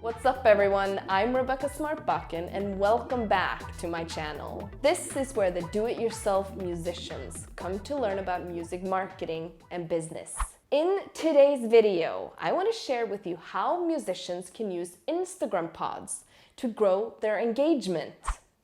What's up everyone, I'm Rebecca Smartbakken and welcome back to my channel. This is where the do-it-yourself musicians come to learn about music marketing and business. In today's video, I want to share with you how musicians can use Instagram pods to grow their engagement.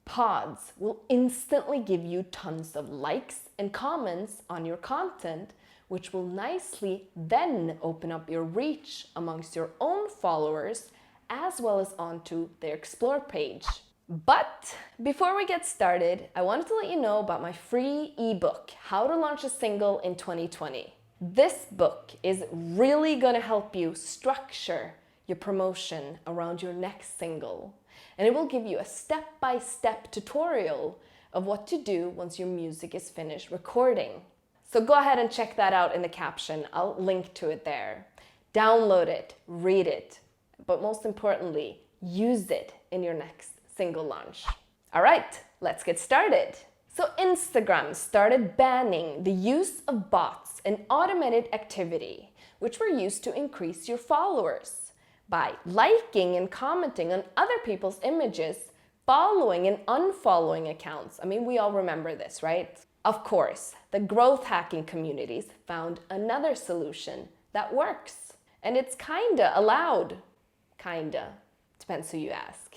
Pods will instantly give you tons of likes and comments on your content, which will nicely then open up your reach amongst your own followers as well as onto their Explore page. But before we get started, I wanted to let you know about my free ebook, How to Launch a Single in 2020. This book is really gonna help you structure your promotion around your next single. And it will give you a step-by-step tutorial of what to do once your music is finished recording. So go ahead and check that out in the caption. I'll link to it there. Download it, read it, but most importantly, use it in your next single launch. All right, let's get started. So Instagram started banning the use of bots and automated activity, which were used to increase your followers by liking and commenting on other people's images, following and unfollowing accounts. I mean, we all remember this, right? Of course, the growth hacking communities found another solution that works. And it's kinda allowed. Kinda. Depends who you ask.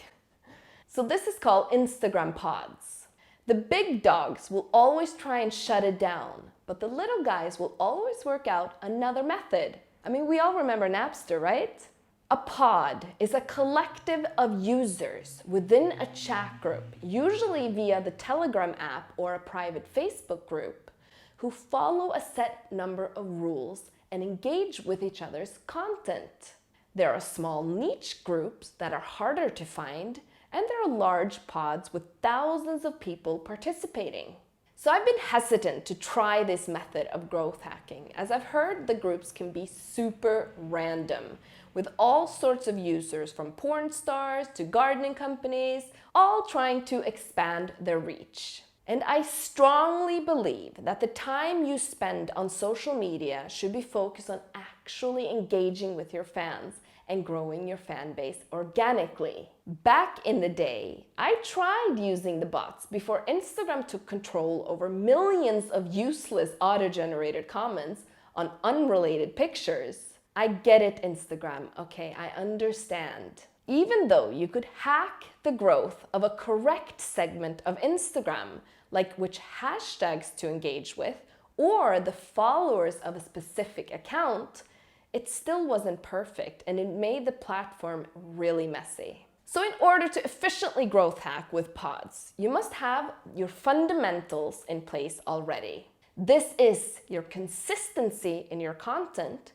So this is called Instagram pods. The big dogs will always try and shut it down, but the little guys will always work out another method. I mean, we all remember Napster, right? A pod is a collective of users within a chat group, usually via the Telegram app or a private Facebook group, who follow a set number of rules and engage with each other's content. There are small niche groups that are harder to find, and there are large pods with thousands of people participating. So I've been hesitant to try this method of growth hacking, as I've heard the groups can be super random, with all sorts of users from porn stars to gardening companies, all trying to expand their reach. And I strongly believe that the time you spend on social media should be focused on actually engaging with your fans and growing your fan base organically. Back in the day, I tried using the bots before Instagram took control over millions of useless auto-generated comments on unrelated pictures. I get it, Instagram, okay, I understand. Even though you could hack the growth of a correct segment of Instagram, like which hashtags to engage with, or the followers of a specific account, it still wasn't perfect and it made the platform really messy. So in order to efficiently growth hack with pods, you must have your fundamentals in place already. This is your consistency in your content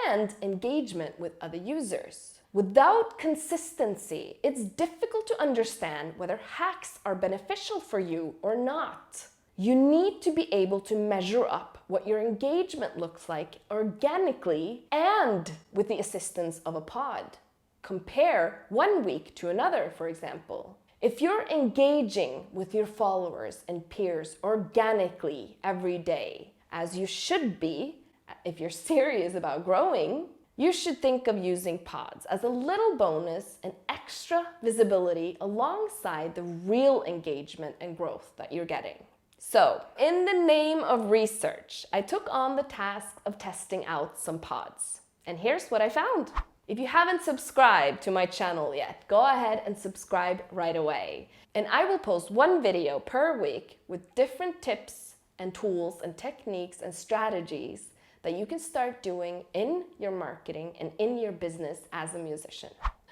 and engagement with other users. Without consistency, it's difficult to understand whether hacks are beneficial for you or not. You need to be able to measure up what your engagement looks like organically and with the assistance of a pod. Compare one week to another, for example. If you're engaging with your followers and peers organically every day, as you should be, if you're serious about growing, you should think of using pods as a little bonus and extra visibility alongside the real engagement and growth that you're getting. So, in the name of research, I took on the task of testing out some pods. And here's what I found. If you haven't subscribed to my channel yet, go ahead and subscribe right away. And I will post one video per week with different tips and tools and techniques and strategies that you can start doing in your marketing and in your business as a musician.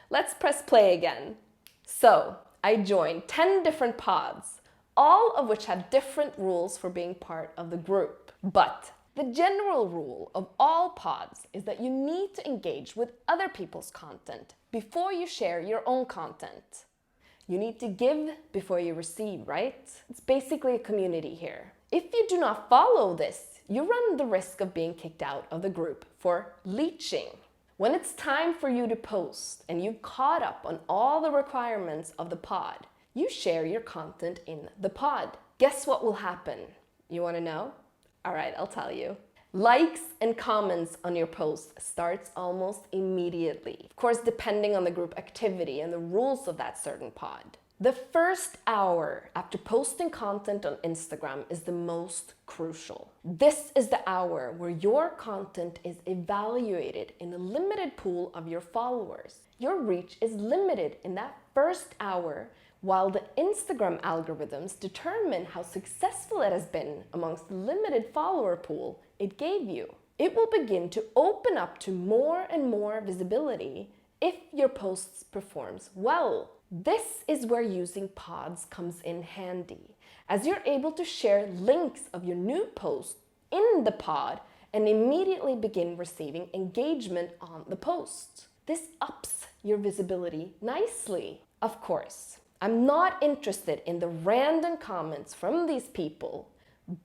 Let's press play again. So I joined 10 different pods, all of which have different rules for being part of the group. But the general rule of all pods is that you need to engage with other people's content before you share your own content. You need to give before you receive, right? It's basically a community here. If you do not follow this, you run the risk of being kicked out of the group for leeching. When it's time for you to post and you've caught up on all the requirements of the pod, you share your content in the pod. Guess what will happen? You want to know? All right, I'll tell you. Likes and comments on your post starts almost immediately. Of course, depending on the group activity and the rules of that certain pod. The first hour after posting content on Instagram is the most crucial. This is the hour where your content is evaluated in a limited pool of your followers. Your reach is limited in that first hour, while the Instagram algorithms determine how successful it has been amongst the limited follower pool it gave you. It will begin to open up to more and more visibility if your posts performs well. This is where using pods comes in handy, as you're able to share links of your new post in the pod and immediately begin receiving engagement on the post. This ups your visibility nicely. Of course, I'm not interested in the random comments from these people,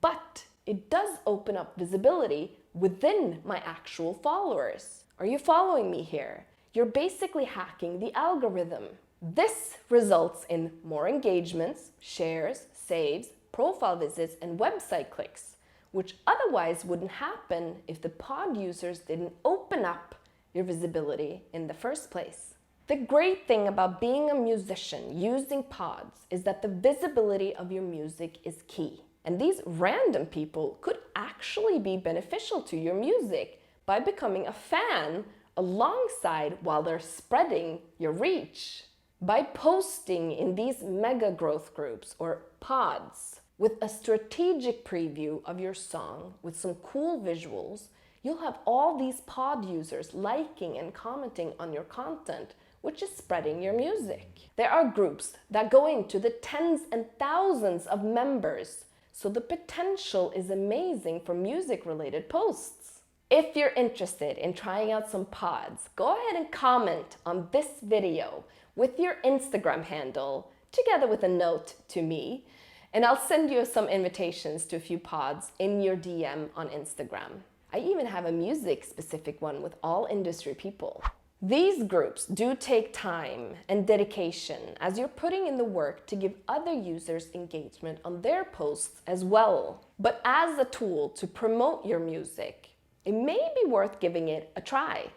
but it does open up visibility within my actual followers. Are you following me here? You're basically hacking the algorithm. This results in more engagements, shares, saves, profile visits, and website clicks, which otherwise wouldn't happen if the pod users didn't open up your visibility in the first place. The great thing about being a musician using pods is that the visibility of your music is key. And these random people could actually be beneficial to your music by becoming a fan alongside while they're spreading your reach. By posting in these mega growth groups or pods with a strategic preview of your song with some cool visuals, you'll have all these pod users liking and commenting on your content, which is spreading your music. There are groups that go into the tens and thousands of members, so the potential is amazing for music-related posts. If you're interested in trying out some pods, go ahead and comment on this video with your Instagram handle, together with a note to me, and I'll send you some invitations to a few pods in your DM on Instagram. I even have a music-specific one with all industry people. These groups do take time and dedication as you're putting in the work to give other users engagement on their posts as well. But as a tool to promote your music, it may be worth giving it a try.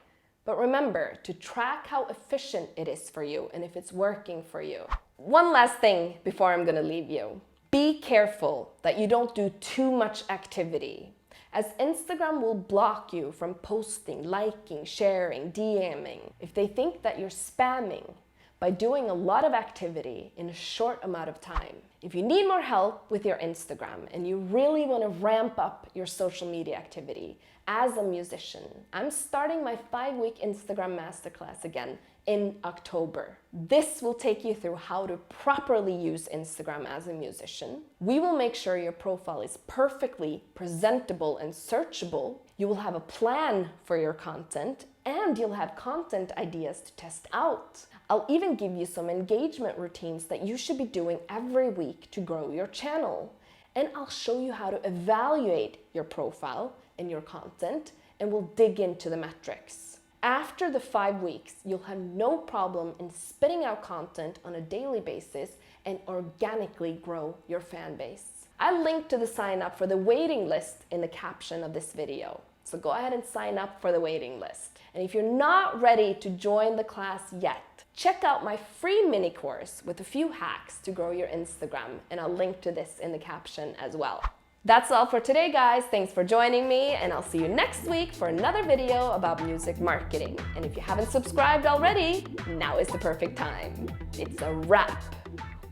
But remember to track how efficient it is for you and if it's working for you. One last thing before I'm gonna leave you. Be careful that you don't do too much activity, as Instagram will block you from posting, liking, sharing, DMing if they think that you're spamming by doing a lot of activity in a short amount of time. If you need more help with your Instagram and you really want to ramp up your social media activity as a musician, I'm starting my 5-week Instagram Masterclass again in October. This will take you through how to properly use Instagram as a musician. We will make sure your profile is perfectly presentable and searchable. You will have a plan for your content and you'll have content ideas to test out. I'll even give you some engagement routines that you should be doing every week to grow your channel. And I'll show you how to evaluate your profile and your content, and we'll dig into the metrics. After the 5 weeks, you'll have no problem in spitting out content on a daily basis and organically grow your fan base. I'll link to the sign up for the waiting list in the caption of this video. So go ahead and sign up for the waiting list. And if you're not ready to join the class yet, check out my free mini course with a few hacks to grow your Instagram, and I'll link to this in the caption as well. That's all for today, guys. Thanks for joining me, and I'll see you next week for another video about music marketing. And if you haven't subscribed already, now is the perfect time. It's a wrap.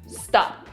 Stop.